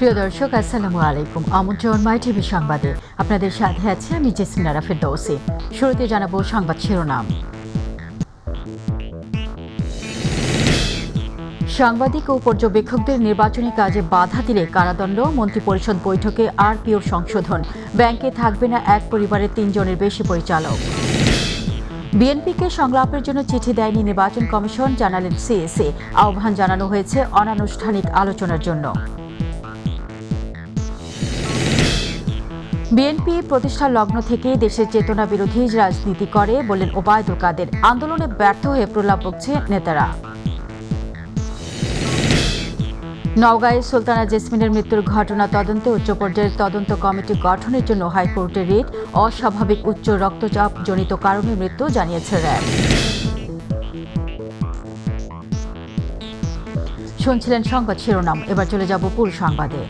প্রিয় দর্শক, আসসালামু আলাইকুম। আমন্ত্রণ মাই টিভি সংবাদে। আপনাদের সাথে আছে আমি জেসমিনা ফেরদৌসী। শুরুতে জানাবো সংবাদ শিরোনাম। সাংবাদিক ও পর্যবেক্ষকদের নির্বাচনী কাজে বাধা দিলে কারাদণ্ড, মন্ত্রিপরিষদ বৈঠকে আরপিওর সংশোধন, ব্যাংকে থাকবে না এক পরিবারের ৩ জনের বেশি পরিচালক। বিএনপিকে সংলাপের জন্য চিঠি দেয়নি নির্বাচন কমিশন, জানালেন সিএসি। আহ্বান জানানো হয়েছে অনানুষ্ঠানিক আলোচনার জন্য। বিএনপি প্রতিষ্ঠার লগ্ন থেকে দেশের চেতনা বিরোধী রাজনীতি করে বললেন ওবায়দুল কাদের। আন্দোলনে ব্যর্থ হয়ে প্রলাপ বকছে নেতারা। নওগাঁয় সুলতানা জেসমিনের মৃত্যুর ঘটনা তদন্তে উচ্চ পর্যায়ের তদন্ত কমিটি গঠনের জন্য হাইকোর্টের রিট। অস্বাভাবিক উচ্চ রক্তচাপ জনিত কারণে মৃত্যু জানিয়েছে র্যাব। শুনছিলেন সংবাদ শিরোনাম, এবার চলে যাব পুরো সংবাদে।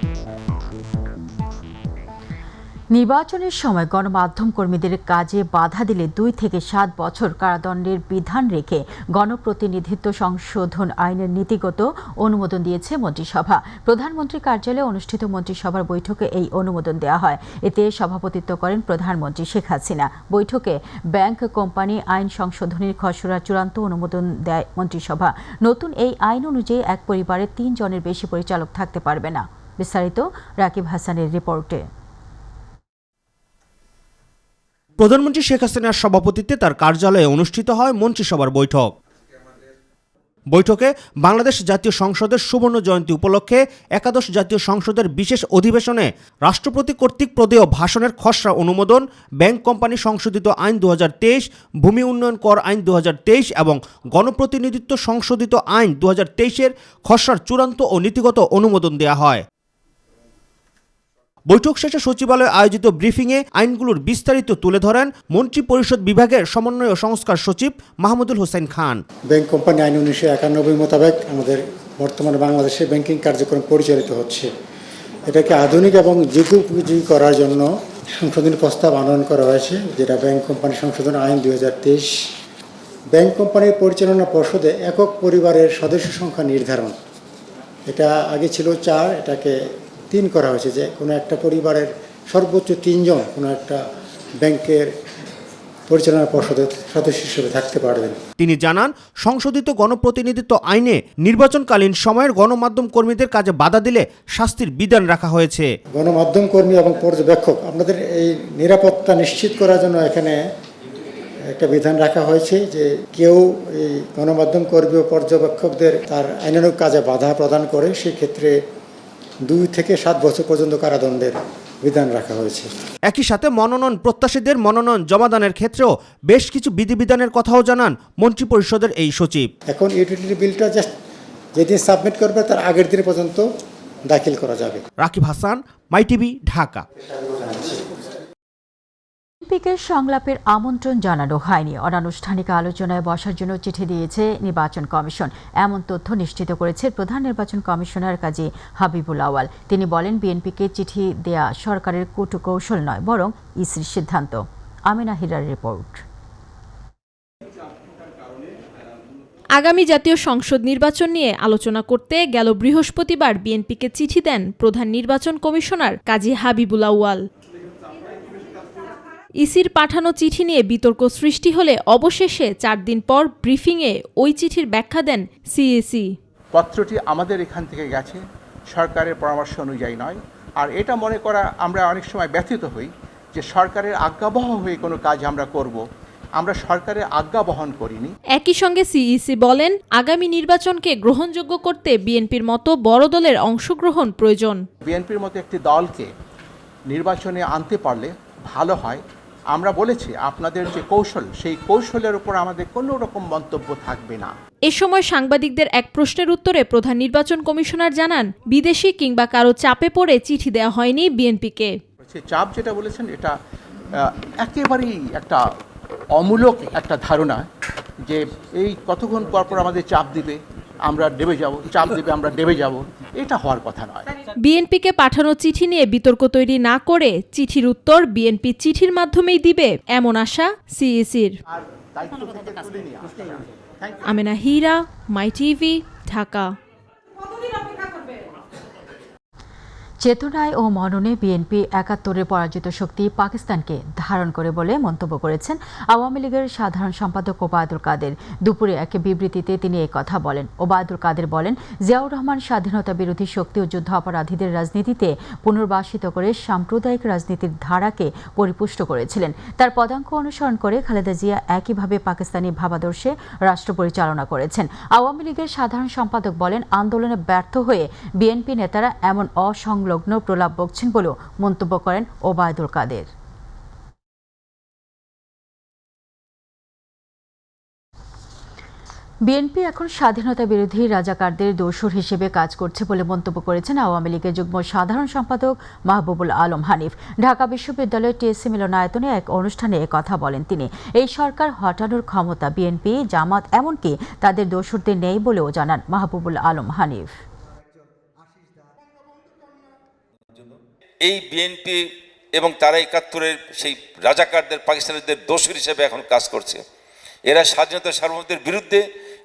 নির্বাচনের সময় গণমাধ্যম কর্মীদের কাজে বাধা দিলে 2 থেকে 7 বছর কারাদণ্ডের বিধান রেখে গণপ্রতিনিধিত্ব সংশোধন আইনের নীতিগত অনুমোদন দিয়েছে মন্ত্রিসভা। প্রধানমন্ত্রীর কার্যালয়ে অনুষ্ঠিত মন্ত্রিসভার বৈঠকে এই অনুমোদন দেওয়া হয়। এতে সভাপতিত্ব করেন প্রধানমন্ত্রী শেখ হাসিনা। বৈঠকে ব্যাংক কোম্পানি আইন সংশোধনের খসড়া চূড়ান্ত অনুমোদন দেয় মন্ত্রিসভা। নতুন এই আইন অনুযায়ী এক পরিবারের 3 জনের বেশি পরিচালক থাকতে পারবে না। বিস্তারিত রাকিব হাসানের রিপোর্টে। প্রধানমন্ত্রী শেখ হাসিনার সভাপতিত্বে তার কার্যালয়ে অনুষ্ঠিত হয় মন্ত্রিসভার বৈঠকে বাংলাদেশ জাতীয় সংসদের সুবর্ণ জয়ন্তী উপলক্ষে একাদশ জাতীয় সংসদের বিশেষ অধিবেশনে রাষ্ট্রপতি কর্তৃক প্রদেয় ভাষণের খসড়া অনুমোদন, ব্যাংক কোম্পানি সংশোধিত আইন 2023, ভূমি উন্নয়ন কর আইন 2023 এবং গণপ্রতিনিধিত্ব সংশোধিত আইন 2023-এর খসড়ার চূড়ান্ত ও নীতিগত অনুমোদন দেওয়া হয়। বৈঠক শেষে সচিবালয়ে আয়োজিত ব্রিফিংয়ে আইনগুলোর বিস্তারিত তুলে ধরেন মন্ত্রিপরিষদ বিভাগের সমন্বয় ও সংস্কার সচিব মাহমুদুল হোসেন খান। ব্যাংক কোম্পানি আইন 1991 মোতাবেক আমাদের বর্তমানে বাংলাদেশে ব্যাংকিং কার্যক্রম পরিচালিত হচ্ছে। এটাকে আধুনিক এবং যুগোপযোগী করার জন্য সংশোধনী প্রস্তাব আনয়ন করা হয়েছে, যেটা ব্যাংক কোম্পানি সংশোধন আইন 2023। ব্যাংক কোম্পানির পরিচালনা পর্ষদে একক পরিবারের সদস্য সংখ্যা নির্ধারণ, এটা আগে ছিল 4, এটাকে 3 করা হয়েছে, যে কোনো একটা পরিবারের সর্বোচ্চ 3 জন কোনো একটা ব্যাংকের পরিচালনা পর্ষদের সদস্য হিসেবে থাকতে পারবেন। তিনি জানান, সংশোধিত গণপ্রতিনিধিত্ব আইনে নির্বাচনকালীন সময়ের গণমাধ্যম কর্মীদের কাজে বাধা দিলে শাস্তির বিধান রাখা হয়েছে। গণমাধ্যম কর্মী এবং পর্যবেক্ষক, আপনাদের এই নিরাপত্তা নিশ্চিত করার জন্য এখানে একটা বিধান রাখা হয়েছে যে কেউ এই গণমাধ্যম কর্মী ও পর্যবেক্ষকদের তার আইনানুগ কাজে বাধা প্রদান করে, সেক্ষেত্রে 2 থেকে 7 বছর পর্যন্ত কারাদণ্ডের বিধান রাখা হয়েছে। একই সাথে মনোনয়ন প্রত্যাশীদের মনোনয়ন জমাদানের ক্ষেত্রেও বেশ কিছু বিধিবিধানের কথাও জানান মন্ত্রিপরিষদের এই সচিব। এখন ইউটিলিটি বিলটা জাস্ট যেদিন সাবমিট করবে তার আগের দিন পর্যন্ত দাখিল করা যাবে। রাকিব হাসান, মাই টিভি, ঢাকা। বিএনপিকে সংলাপের আমন্ত্রণ জানানো হয়নি, অনানুষ্ঠানিক আলোচনায় বসার জন্য চিঠি দিয়েছে নির্বাচন কমিশন। এমন তথ্য নিশ্চিত করেছে প্রধান নির্বাচন কমিশনার কাজী হাবিবুল আওয়াল। তিনি বলেন, বিএনপিকে চিঠি দেয়া সরকারের কূটকৌশল নয়, বরং ইসির সিদ্ধান্ত। আমিনা হিরার রিপোর্ট। আগামী জাতীয় সংসদ নির্বাচন নিয়ে আলোচনা করতে গেল বৃহস্পতিবার বিএনপিকে চিঠি দেন প্রধান নির্বাচন কমিশনার কাজী হাবিবুল আওয়াল। ইসির পাঠানো চিঠি নিয়ে বিতর্ক সৃষ্টি হলে অবশেষে 4 দিন পর ব্রিফিংয়ে ওই চিঠির ব্যাখ্যা দেন সিএসি। পত্রটি আমাদের এখান থেকে গেছে, সরকারের পরামর্শ অনুযায়ী নয়। আর এটা মনে করা আমরা অনেক সময় ব্যথিত হই যে সরকারের আজ্ঞাবহ হয়ে কোনো কাজ আমরা করব। আমরা সরকারের আজ্ঞা বহন করিনি। একই সঙ্গে সিইসি বলেন, আগামী নির্বাচনকে গ্রহণযোগ্য করতে বিএনপির মতো বড় দলের অংশগ্রহণ প্রয়োজন। বিএনপির মতো একটি দলকে নির্বাচনে আনতে পারলে ভালো হয়। আমরা বলেছি আপনাদের যে কৌশল, সেই কৌশলের উপর আমাদের কোনো রকম মন্তব্য থাকবে না। এ সময় সাংবাদিকদের এক প্রশ্নের উত্তরে প্রধান নির্বাচন কমিশনার জানান, বিদেশি কিংবা কারো চাপে পড়ে চিঠি দেওয়া হয়নি বিএনপিকে। চাপ যেটা বলেছেন এটা একেবারেই একটা অমূলক একটা ধারণা যে এই কতক্ষণ পর আমাদের চাপ দিবে, আমরা ডেবে যাব, চাপ দেবে, আমরা ডেবে যাব। এটা হওয়ার কথা নয়। বিএনপিকে পাঠানো চিঠি নিয়ে বিতর্ক তৈরি না করে চিঠির উত্তর বিএনপি চিঠির মাধ্যমেই দিবে, এমন আশা সিইসির। আমিনা হিরা, মাই টিভি, ঢাকা। চেতনায় ও মননে বিএনপি ৭১-এর পরাজিত শক্তি পাকিস্তানকে ধারণ করে বলে মন্তব্য করেছেন আওয়ামী লীগের সাধারণ সম্পাদক ওবায়দুল কাদের। দুপুরে এক বিবৃতিতে তিনি কথা বলেন। ওবায়দুল কাদের বলেন, জিয়াউর রহমান স্বাধীনতা বিরোধী শক্তি ও যুদ্ধাপরাধীদের রাজনীতিতে পুনর্বাসিত করে সাম্প্রদায়িক রাজনীতির ধারাকে পরিপুষ্ট করেছিলেন। তার পদাঙ্ক অনুসরণ করে খালেদা জিয়া একইভাবে পাকিস্তানি ভাবাদর্শে রাষ্ট্র পরিচালনা করেছেন। আওয়ামী লীগের সাধারণ সম্পাদক বলেন, আন্দোলনে ব্যর্থ হয়ে বিএনপি নেতারা এমন অসংলগ্ন প্রলাপ বকছেন বলেও মন্তব্য করেন ওবায়দুল কাদের। বিএনপি এখন স্বাধীনতা বিরোধী রাজাকারদের দোসর হিসেবে কাজ করছে বলে মন্তব্য করেছেন আওয়ামী লীগের যুগ্ম সাধারণ সম্পাদক মাহবুবুল আলম হানিফ। ঢাকা বিশ্ববিদ্যালয়ের টিএসসি মিলনায়তনে এক অনুষ্ঠানে কথা বলেন তিনি। এই সরকার হটানোর ক্ষমতা বিএনপি, জামাত এমনকি তাদের দোসরদের নেই বলেও জানান মাহবুবুল আলম হানিফ। এই বিএনপি এবং তারা ৭১-এর সেই রাজাকারদের পাকিস্তানিদের দোসর হিসেবে এখন কাজ করছে। এরা স্বাধীনতা সার্বভৌমত্বের বিরুদ্ধে,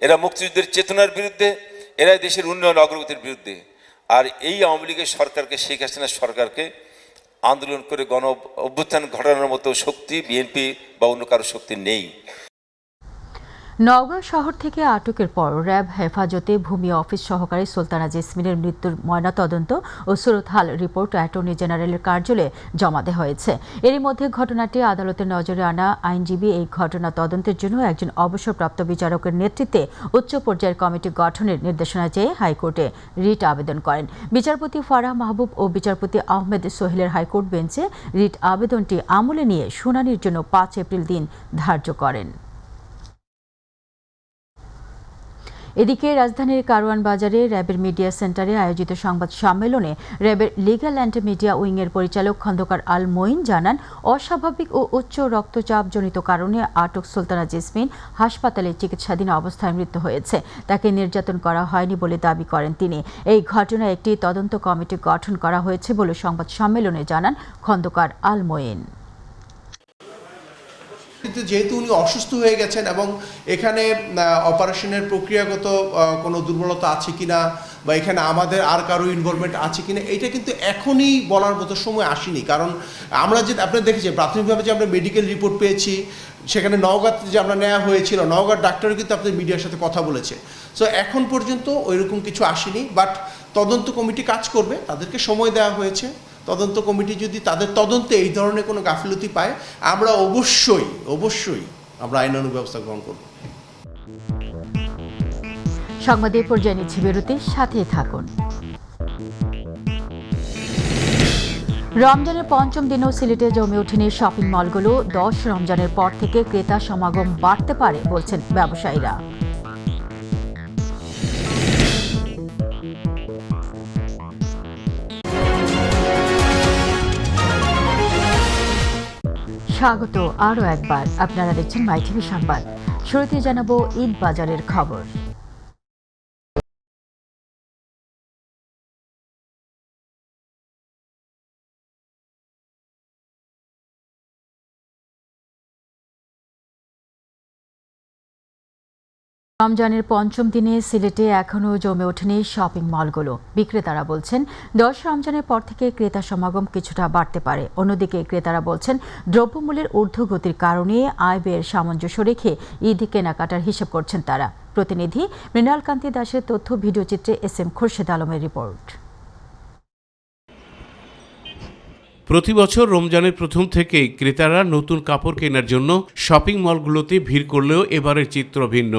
এরা মুক্তিযুদ্ধের চেতনার বিরুদ্ধে, এরা দেশের উন্নয়ন অগ্রগতির বিরুদ্ধে। আর এই আওয়ামী লীগের সরকারকে, শেখ হাসিনার সরকারকে আন্দোলন করে গণ অভ্যুত্থান ঘটানোর মতো শক্তি বিএনপি বা অন্য কারো শক্তি নেই। নওগাঁ শহর থেকে আটকের পর র্যাব হেফাজতে ভূমি অফিস সহকারী সুলতানা জেসমিনের মৃত্যুর ময়নাতদন্ত ও সুরতহাল রিপোর্ট অ্যাটর্নি জেনারেলের কার্যালয়ে জমা দেওয়া হয়েছে। এরই মধ্যে ঘটনাটি আদালতের নজরে আনা আইনজীবী এই ঘটনা তদন্তের জন্য একজন অবসরপ্রাপ্ত বিচারকের নেতৃত্বে উচ্চ পর্যায়ের কমিটি গঠনের নির্দেশনা চেয়ে হাইকোর্টে রিট আবেদন করেন। বিচারপতি ফারাহ মাহবুব ও বিচারপতি আহমেদ সোহেলের হাইকোর্ট বেঞ্চে রিট আবেদনটি আমলে নিয়ে শুনানির জন্য ৫ এপ্রিল দিন ধার্য করেন। এদিকে রাজধানীর কারওয়ান বাজারে র্যাবের মিডিয়া সেন্টারে আয়োজিত সংবাদ সম্মেলনে র্যাবের লিগ্যাল অ্যান্ড মিডিয়া উইংয়ের পরিচালক খন্দকার আল মঈন জানান, অস্বাভাবিক ও উচ্চ রক্তচাপজনিত কারণে আটক সুলতানা জেসমিন হাসপাতালে চিকিৎসাধীন অবস্থায় মৃত্যু হয়েছে। তাকে নির্যাতন করা হয়নি বলে দাবি করেন তিনি। এই ঘটনায় একটি তদন্ত কমিটি গঠন করা হয়েছে বলে সংবাদ সম্মেলনে জানান খন্দকার আল মঈন। কিন্তু যেহেতু উনি অসুস্থ হয়ে গেছেন এবং এখানে অপারেশনের প্রক্রিয়াগত কোনো দুর্বলতা আছে কিনা বা এখানে আমাদের আর কারো ইনভলভমেন্ট আছে কিনা, এটা কিন্তু এখনই বলার মতো সময় আসেনি। কারণ আমরা যে আপনি দেখেছি প্রাথমিকভাবে যে আমরা মেডিকেল রিপোর্ট পেয়েছি, সেখানে নওগাঁতে যে আমরা নেওয়া হয়েছিল, নওগাঁর ডাক্তারও কিন্তু আপনাদের মিডিয়ার সাথে কথা বলেছে। সো এখন পর্যন্ত ওইরকম কিছু আসেনি, বাট তদন্ত কমিটি কাজ করবে, তাদেরকে সময় দেওয়া হয়েছে। তদন্ত কমিটি যদি তাদের তদন্তে এই ধরনের কোনো গাফিলতি পায়, আমরা অবশ্যই আমরা আইনানুগ ব্যবস্থা গ্রহণ করব। সংবাদে পর্যায়ে নিচ্ছি বিরতি, সাথেই থাকুন। রমজানের পঞ্চম দিনেও সিলেটে জমে ওঠেনি শপিং মলগুলো। 10 রমজানের পর থেকে ক্রেতা সমাগম বাড়তে পারে বলছেন ব্যবসায়ীরা। স্বাগত আরও একবার, আপনারা দেখছেন মাই টিভি সংবাদ। শুরুতে জানাবো ঈদ বাজারের খবর। রমজানের পঞ্চম দিনে সিলেটে এখনও জমে ওঠেনি শপিং মলগুলো। বিক্রেতারা বলছেন 10 রমজানের পর থেকে ক্রেতা সমাগম কিছুটা বাড়তে পারে। অন্যদিকে ক্রেতারা বলছেন দ্রব্যমূল্যের ঊর্ধ্বগতির কারণে আয় ব্যয়ের সামঞ্জস্য রেখে ঈদ কেনাকাটার হিসেব করছেন তারা। প্রতিনিধি মৃণাল কান্তি দাসের তথ্য, ভিডিওচিত্রে SM খুরশেদ আলমের রিপোর্ট। প্রতি বছর রমজানের প্রথম থেকেই ক্রেতারা নতুন কাপড় কেনার জন্য শপিং মলগুলোতে ভিড় করলেও এবারের চিত্র ভিন্ন।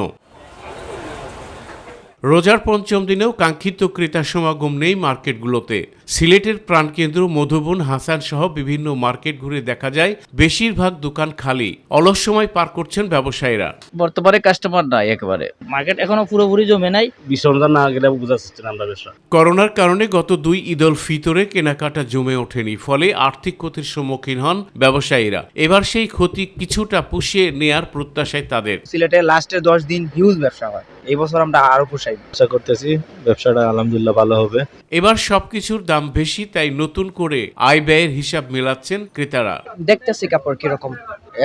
রোজার পঞ্চম দিনেও কাঙ্ক্ষিত ক্রেতা সমাগম নেই মার্কেটগুলোতে। সিলেটের প্রাণকেন্দ্র মধুবন, হাসান সহ বিভিন্ন মার্কেট ঘুরে দেখা যায় বেশিরভাগ দোকান খালি। অলস সময় পার করছেন ব্যবসায়ীরা। বর্তমানে কাস্টমার নাই, একেবারে মার্কেট এখনো পুরোপুরি জমে নাই। বিসর্জন না গেলে বুঝাচ্ছেন আমরা ব্যবসা। করোনার কারণে গত 2 ঈদ উল ফিতরে কেনাকাটা জমে ওঠেনি, ফলে আর্থিক ক্ষতির সম্মুখীন হন ব্যবসায়ীরা। এবার সেই ক্ষতি কিছুটা পুষিয়ে নেয়ার প্রত্যাশায় তাদের। সিলেটে লাস্টে 10 দিন হিউজ ব্যবসা হয়, এই বছর আমরা আরো পোষাই আশা করতেছি ব্যবসাটা আলহামদুলিল্লাহ ভালো হবে। এবার সবকিছুর দাম বেশি, তাই নতুন করে আয় ব্যয়ের হিসাব মেলাচ্ছেন ক্রেতারা। দেখতেছি কাপড় কিরকম,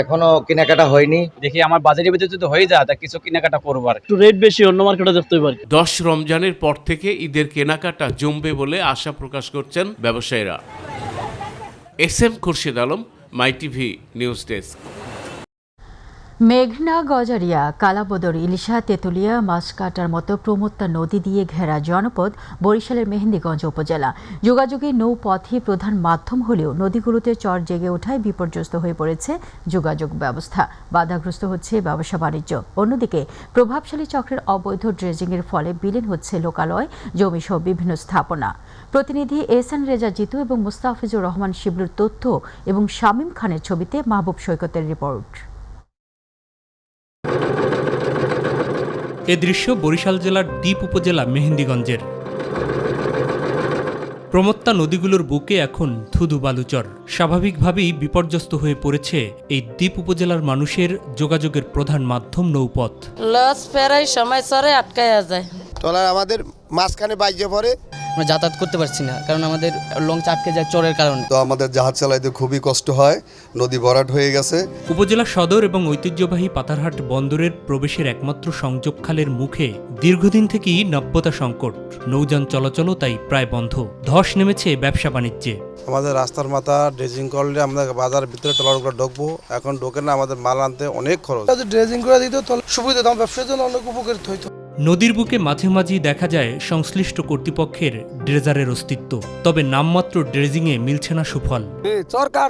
এখনো কেনাকাটা হয়নি, দেখি আমার বাজারের ভিতরে যদি হয়ে যায় তা কিছু কেনাকাটা করবো। আর একটু রেট বেশি, অন্য মার্কেটে দেখতে পারি। 10 রমজানের পর থেকে ঈদের কেনাকাটা জমবে বলে আশা প্রকাশ করছেন ব্যবসায়ীরা। SM খুরশিদ আলম, মাই টিভি নিউজ ডেস্ক। মেঘনা, গজারিয়া, কালাবদর, ইলিশা, তেঁতুলিয়া, মাছকাটার মতো প্রমত্তা নদী দিয়ে ঘেরা জনপদ বরিশালের মেহেন্দিগঞ্জ উপজেলা। যোগাযোগে নৌপথই প্রধান মাধ্যম হলেও নদীগুলোতে চর জেগে ওঠায় বিপর্যস্ত হয়ে পড়েছে যোগাযোগ ব্যবস্থা। বাধাগ্রস্ত হচ্ছে ব্যবসা বাণিজ্য। অন্যদিকে প্রভাবশালী চক্রের অবৈধ ড্রেজিংয়ের ফলে বিলীন হচ্ছে লোকালয়, জমিসহ বিভিন্ন স্থাপনা। প্রতিনিধি এহসান রেজা জিতু এবং মুস্তাফিজুর রহমান শিবলুর তথ্য এবং শামীম খানের ছবিতে মাহবুব সৈকতের রিপোর্ট। এ দৃশ্য বরিশাল জেলার দ্বীপ উপজেলা মেহেন্দিগঞ্জের। প্রমত্তা নদীগুলোর বুকে এখন ধুধু বালুচর। স্বাভাবিকভাবেই বিপর্যস্ত হয়ে পড়েছে এই দ্বীপ উপজেলার মানুষের যোগাযোগের প্রধান মাধ্যম নৌপথ। লস ফেরাই সময় সরে আটকায়া যায়, ট্রলার আমাদের মাঝখানে বাইজে পড়ে, আমরা যাতায়াত করতে পারছি না, কারণ আমাদের লঞ্চ আটকে যায় চরের কারণে। তো আমাদের জাহাজ চালাইতে খুবই কষ্ট হয়, নদী ভরাট হয়ে গেছে। উপজেলা সদর এবং ঐতিহ্যবাহী পাতারহাট বন্দরের প্রবেশের একমাত্র সংযোগ খালের মুখে দীর্ঘদিন থেকেই নাব্যতা সংকট। নৌযান চলাচলও তাই প্রায় বন্ধ। ধস নেমেছে ব্যবসা বাণিজ্যে। আমাদের রাস্তার মাথা ড্রেজিং করলে আমরা বাজারের ভিতরে ট্রলারগুলো ঢুকবো, এখন ঢোকে না, আমাদের মাল আনতে অনেক খরচ। ড্রেজিং করে দিত সুবিধা, আমার ব্যবসার জন্য অনেক উপকৃত হইতো। নদীর বুকে মাঝে মাঝেই দেখা যায় সংশ্লিষ্ট কর্তৃপক্ষের ড্রেজারের অস্তিত্ব, তবে নামমাত্র ড্রেজিংয়ে মিলছে না সুফল। সরকার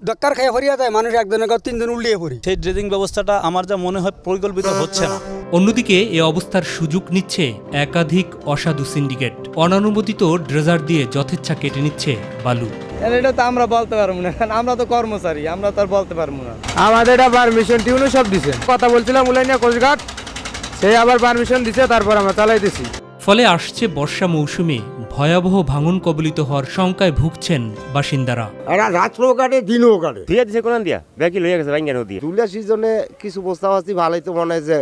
দক্কার খেয়ে ফরিয়া যায়, মানুষ একজনের তিনজন উল্লিয়ে পড়ি। সেই ড্রেজিং ব্যবস্থাটা আমার যা মনে হয় পরিকল্পিত হচ্ছে না। অন্যদিকে এ অবস্থার সুযোগ নিচ্ছে একাধিক অসাধু সিন্ডিকেট। অনানুমোদিত ড্রেজার দিয়ে যথেচ্ছা কেটে নিচ্ছে বালু। এটা তো আমরা বলতে পারবো না, কারণ আমরা তো কর্মচারী, আমরা তো আর বলতে পারবো না। আমাদের এটা পারমিশন টিউনও সব দিছে, কথা বলছিলাম উলাইনিয়া কোস্টগার্ড, সে আবার পারমিশন দিছে, তারপর আমরা চালাইতেছি। ফলে আসছে বর্ষা মৌসুমে ভয়াবহ ভাঙন কবলিত হওয়ার শঙ্কায় ভুগছেন বাসিন্দারা। রাত্রও কাটে দিনও কাটে। তুলিয়া সিজনে কিছু প্রস্তাব আছে ভালোই, তো মনে হয় যে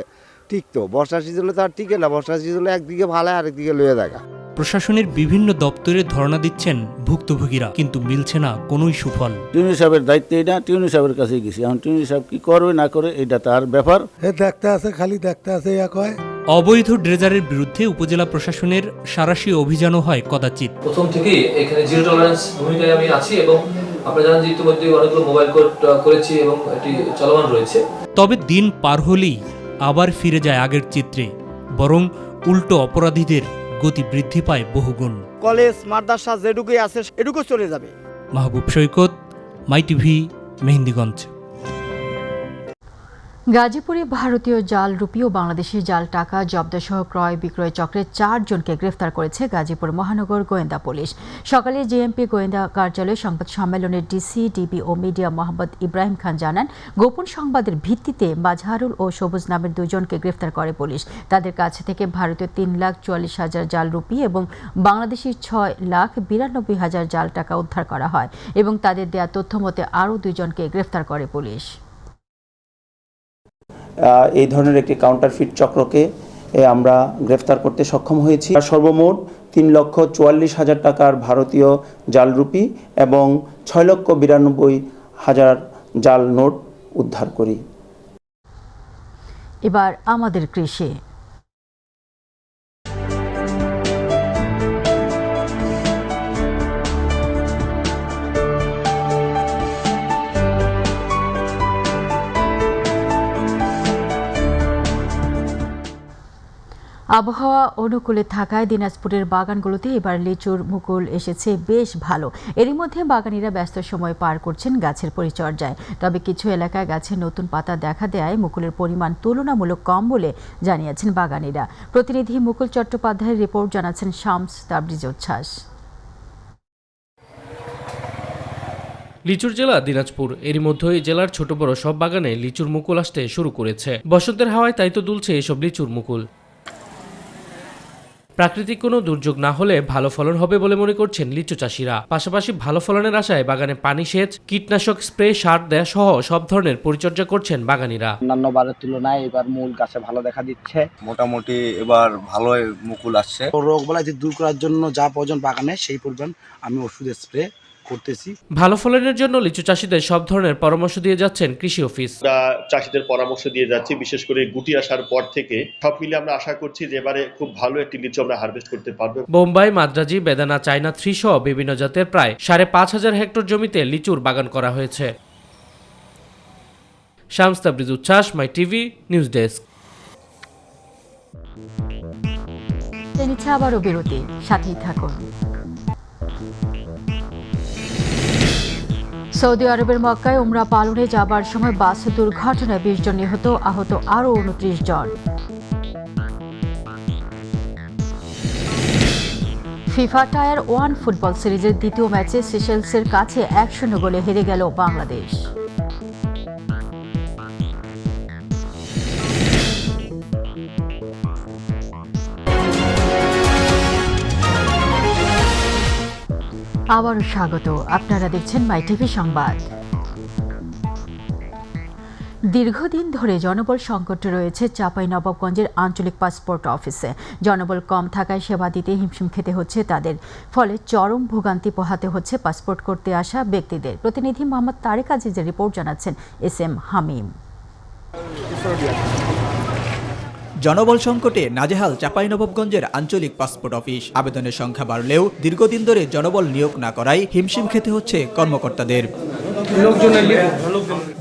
ঠিক, তো বর্ষা সিজনে তো আর টিকে না, বর্ষা সিজনে একদিকে ভালো আরেকদিকে লয়ে দেখা। প্রশাসনের বিভিন্ন দপ্তরে ধর্ণা দিচ্ছেন ভুক্তভোগীরা, কিন্তু মিলছে না কোনোই সুফল। টিউনি সাহেবের দায়িত্ব এটা, টিউনি সাহেবের কাছে গেছি, এখন টিউনি সাহেব কি করবে না করে এটা তার ব্যাপার। দেখতে আছে, খালি দেখতে আছে। অবৈধ ড্রেজারের বিরুদ্ধে উপজেলা প্রশাসনের সাঁড়াশি অভিযানও হয় কদাচিৎ। প্রথম থেকেই এখানে জিরো টলারেন্স ভূমিকায় আমি আছি এবং আপনারা জানেন যে ইতিমধ্যে অনেকগুলো মোবাইল কোর্ট করেছি এবং এটি চলমান রয়েছে। তবে দিন পার হলেই আবার ফিরে যায় আগের চিত্রে, বরং উল্টো অপরাধীদের গতি বৃদ্ধি পায় বহুগুণ। কলেজ মাদ্রাসা যেটুকুই আছে এটুকু চলে যাবে। মাহবুব সৈকত, মাই টিভি, মেহেন্দিগঞ্জ। গাজীপুরে ভারতীয় জাল রুপি ও বাংলাদেশি জাল টাকা জব্দসহ ক্রয় বিক্রয় চক্রের 4 জনকে গ্রেফতার করেছে গাজীপুর মহানগর গোয়েন্দা পুলিশ। সকালে জেএমপি গোয়েন্দা কার্যালয়ে সংবাদ সম্মেলনের ডিসি, ডিবি ও মিডিয়া মোহাম্মদ ইব্রাহিম খান জানান, গোপন সংবাদের ভিত্তিতে মাজহারুল ও সবুজ নামের 2 জনকে গ্রেফতার করে পুলিশ। তাদের কাছ থেকে ভারতীয় 3,44,000 জাল রুপি এবং বাংলাদেশি 6,92,000 জাল টাকা উদ্ধার করা হয় এবং তাদের দেয়া তথ্য মতে আরও 2 জনকে গ্রেফতার করে পুলিশ। এই ধরনের একটি কাউন্টারফিট চক্রকে আমরা গ্রেফতার করতে সক্ষম হয়েছি। সর্বমোট 3,44,000 টাকার ভারতীয় জাল রুপি এবং 6,92,000 জাল নোট উদ্ধার করি। এবার আমাদের কৃষি। আবহাওয়া অনুকূলে থাকায় দিনাজপুরের বাগানগুলোতে এবার লিচুর মুকুল এসেছে বেশ ভালো। এরই মধ্যে বাগানিরা ব্যস্ত সময় পার করছেন গাছের পরিচর্যায়। তবে কিছু এলাকায় গাছে নতুন পাতা দেখা দেয় মুকুলের পরিমাণ তুলনামূলক কম বলে জানিয়েছেন বাগানিরা। প্রতিনিধি মুকুল চট্টোপাধ্যায়ের রিপোর্ট, জানাচ্ছেন শামস তাবরিজ উচ্ছ্বাস। লিচুর জেলা দিনাজপুর, এরই মধ্যেই জেলার ছোট বড় সব বাগানে লিচুর মুকুল আসতে শুরু করেছে। বসন্তের হাওয়ায় তাই তো দুলছে এসব লিচুর মুকুল। প্রাকৃতিক কোনো দুর্যোগ না হলে ভালো ফলন হবে বলে মনে করছেন লিচু চাষিরা। পাশাপাশি ভালো ফলনের আশায় বাগানে পানি সেচ, কীটনাশক স্প্রে, সার দেয়া সহ সব ধরনের পরিচর্যা করছেন বাগানীরা। অন্যান্য বারের তুলনায় এবার মূল গাছে ভালো দেখা দিচ্ছে, মোটামুটি এবার ভালো মুকুল আসছে। রোগ বালাই দূর করার জন্য যা প্রয়োজন বাগানে সেই পরিমাণ আমি ওষুধ স্প্রে করতেছি। ভালো ফলনের জন্য লিচু চাষিদের সব ধরনের পরামর্শ দিয়ে যাচ্ছেন কৃষি অফিস। চাষিদের পরামর্শ দিয়ে যাচ্ছি, বিশেষ করে গুটি আসার পর থেকে সব মিলে আমরা আশা করছি যে এবারে খুব ভালো একটি লিচু আমরা হারভেস্ট করতে পারবো। বোম্বাই, মাদ্রাজি, বেদানা, চায়না 3 সহ বিভিন্ন জাতের প্রায় 5,500 হেক্টর জমিতে লিচুর বাগান করা হয়েছে। শামস তাবরিজ উচ্ছ্বাস, মাই টিভি নিউজ ডেস্ক। নিচ্ছে আবারও বিরতি, সাথেই থাকুন। সৌদি আরবের মক্কায় উমরা পালনে যাবার সময় বাস দুর্ঘটনায় 20 জন নিহত, আহত আরও 29 জন। ফিফা টায়ার 1 ফুটবল সিরিজের দ্বিতীয় ম্যাচে সিশেলসের কাছে 1-0 গোলে হেরে গেল বাংলাদেশ। আবারও স্বাগত, আপনারা দেখছেন মাই টিভি সংবাদ। দীর্ঘদিন ধরে জনবল সংকট রয়েছে চাঁপাইনবাবগঞ্জের আঞ্চলিক পাসপোর্ট অফিসে। জনবল কম থাকায় সেবা দিতে হিমশিম খেতে হচ্ছে তাদের, ফলে চরম ভোগান্তি পোহাতে হচ্ছে পাসপোর্ট করতে আসা ব্যক্তিদের। প্রতিনিধি মোহাম্মদ তারেক আজিজের রিপোর্ট জানাচ্ছেন SM হামিম। জনবল সংকটে নাজেহাল চাঁপাইনবাবগঞ্জের আঞ্চলিক পাসপোর্ট অফিস। আবেদনের সংখ্যা বাড়লেও দীর্ঘদিন ধরে জনবল নিয়োগ না করায় হিমশিম খেতে হচ্ছে কর্মকর্তাদের,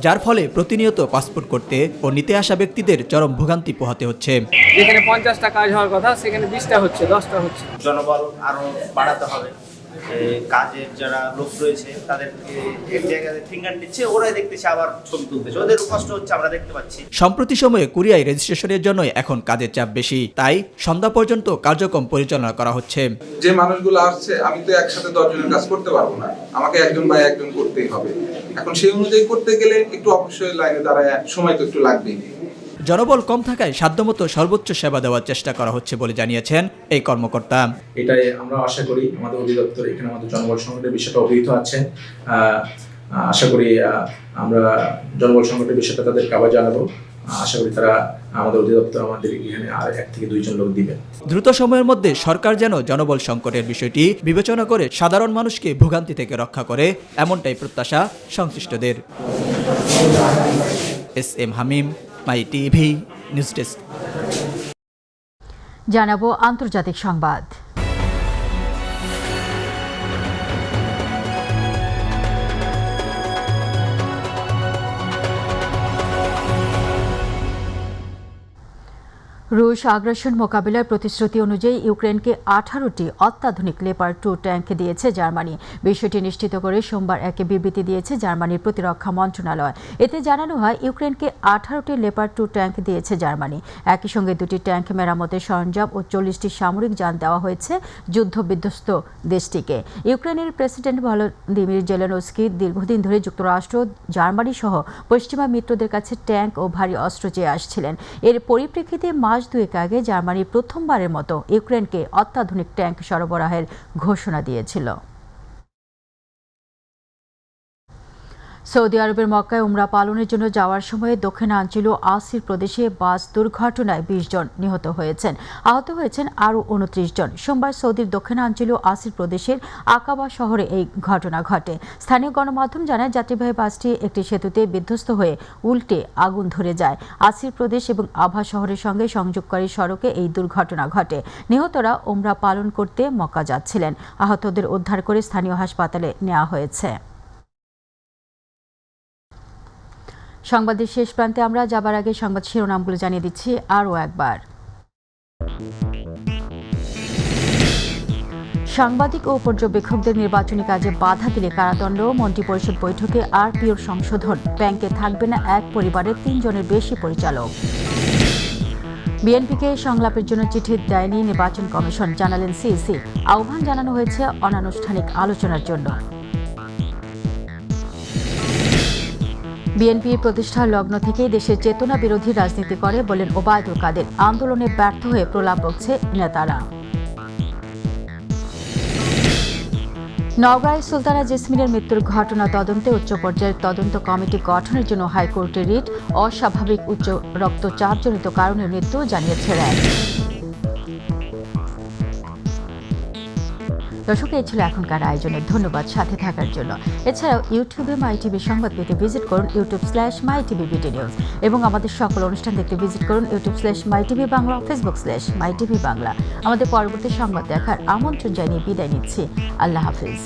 যার ফলে প্রতিনিয়ত পাসপোর্ট করতে ও নিতে আসা ব্যক্তিদের চরম ভোগান্তি পোহাতে হচ্ছে। যেখানে 50টা কাজ হওয়ার কথা সেখানে 20টা হচ্ছে, 10টা হচ্ছে। জনবল আরো বাড়াতে হবে। কাজের যারা লোক রয়েছে তাদেরকে এক জায়গায় ফিঙ্গার নিচ্ছে, ওরাই দেখতেছে আবার ছবি তুলতেছে, ওদের কষ্ট হচ্ছে আমরা দেখতে পাচ্ছি। সম্প্রতি সময়ে কুরিয়ায় রেজিস্ট্রেশনের জন্য এখন কাজের চাপ বেশি, তাই সন্ধ্যা পর্যন্ত কার্যক্রম পরিচালনা করা হচ্ছে। যে মানুষগুলো আসছে আমি তো একসাথে 10 জনের কাজ করতে পারবো না, আমাকে একজন বা একজন করতেই হবে। এখন সেই অনুযায়ী করতে গেলে একটু অবশ্যই লাইনে দাঁড়ায় সময় তো একটু লাগবেই। জনবল কম থাকায় সাধ্যমতো সর্বোচ্চ সেবা দেওয়ার চেষ্টা করা হচ্ছে বলে জানিয়েছেন এই কর্মকর্তা। এটাই আমরা আশা করি আমাদের অধিদপ্তর এখানে আমাদের জনবল সংকটের বিষয়টা অবহিত আছে। আশা করি আমরা জনবল সংকটের বিষয়টা তাদেরকে আবার জানাবো। আশা করি তারা আমাদের অধিদপ্তর আমাদের এখানে আর 1 থেকে 2 জন লোক দিবেন। দ্রুত সময়ের মধ্যে সরকার যেন জনবল সংকটের বিষয়টি বিবেচনা করে সাধারণ মানুষকে ভোগান্তি থেকে রক্ষা করে, এমনটাই প্রত্যাশা সংশ্লিষ্টদের। SM হামিম, মাই টিভি নিউজ ডেস্ক। জানাবো আন্তর্জাতিক সংবাদ। রুশ আগ্রাসন মোকাবিলার প্রতিশ্রুতি অনুযায়ী ইউক্রেনকে 18টি অত্যাধুনিক লেপার্ড 2 ট্যাঙ্ক দিয়েছে জার্মানি। বিষয়টি নিশ্চিত করে সোমবার এক বিবৃতি দিয়েছে জার্মানির প্রতিরক্ষা মন্ত্রণালয়। এতে জানানো হয় ইউক্রেনকে 18টি লেপার্ড 2 ট্যাঙ্ক দিয়েছে জার্মানি। একই সঙ্গে 2টি ট্যাঙ্ক মেরামতের সরঞ্জাম ও 40টি সামরিক যান দেওয়া হয়েছে যুদ্ধবিধ্বস্ত দেশটিকে। ইউক্রেনের প্রেসিডেন্ট ভলোদিমির জেলেনস্কি দীর্ঘদিন ধরে যুক্তরাষ্ট্র, জার্মানি সহ পশ্চিমা মিত্রদের কাছে ট্যাঙ্ক ও ভারী অস্ত্র চেয়ে আসছিলেন। এর পরিপ্রেক্ষিতে মাস 2 আগে জার্মানি প্রথমবারের মতো ইউক্রেনকে অত্যাধুনিক ট্যাঙ্ক সরবরাহের ঘোষণা দিয়েছিল। সৌদি আরবের মক্কায় উমরা পালনের জন্য যাওয়ার সময় দক্ষিণাঞ্চলীয় আসির প্রদেশে বাস দুর্ঘটনায় 20 জন নিহত হয়েছেন, আহত হয়েছেন আরও 29 জন। সোমবার সৌদির দক্ষিণাঞ্চলীয় আসির প্রদেশের আকাবা শহরে এই ঘটনা ঘটে। স্থানীয় গণমাধ্যম জানায় যাত্রীবাহী বাসটি একটি সেতুতে বিধ্বস্ত হয়ে উল্টে আগুন ধরে যায়। আসির প্রদেশ এবং আভা শহরের সঙ্গে সংযোগকারী সড়কে এই দুর্ঘটনা ঘটে। নিহতরা উমরা পালন করতে মক্কা যাচ্ছিলেন। আহতদের উদ্ধার করে স্থানীয় হাসপাতালে নেওয়া হয়েছে। সংবাদের শেষ প্রান্তে আমরা যাবার আগে সংবাদ শিরোনামগুলো জানিয়ে দিচ্ছি আরও একবার। সাংবাদিক ও পর্যবেক্ষকদের নির্বাচনী কাজে বাধা দিলে কারাদণ্ড। মন্ত্রিপরিষদ বৈঠকে RPOর সংশোধন। ব্যাংকে থাকবে না এক পরিবারের 3 জনের বেশি পরিচালক। বিএনপিকে সংলাপের জন্য চিঠি দেয়নি নির্বাচন কমিশন, জানালেন CEC। আহ্বান জানানো হয়েছে অনানুষ্ঠানিক আলোচনার জন্য। বিএনপি প্রতিষ্ঠার লগ্ন থেকেই দেশের চেতনা বিরোধী রাজনীতি করে বলেন ওবায়দুল কাদের। আন্দোলনে ব্যর্থ হয়ে প্রলাপ বকছে নেতারা। নওগাঁয় সুলতানা জেসমিনের মৃত্যুর ঘটনা তদন্তে উচ্চ পর্যায়ের তদন্ত কমিটি গঠনের জন্য হাইকোর্টে রিট। অস্বাভাবিক উচ্চ রক্তচাপজনিত কারণে মৃত্যু জানিয়েছে র্যাব। দর্শক, এই ছিল এখনকার আয়োজনে। ধন্যবাদ সাথে থাকার জন্য। এছাড়াও ইউটিউবে মাই টিভি সংবাদ পেতে ভিজিট করুন youtube/mytvbdnews এবং আমাদের সকল অনুষ্ঠান দেখতে ভিজিট করুন youtube/mytvbangla, facebook/mytvbangla। আমাদের পরবর্তী সংবাদ দেখার আমন্ত্রণ জানিয়ে বিদায় নিচ্ছি। আল্লাহ হাফিজ।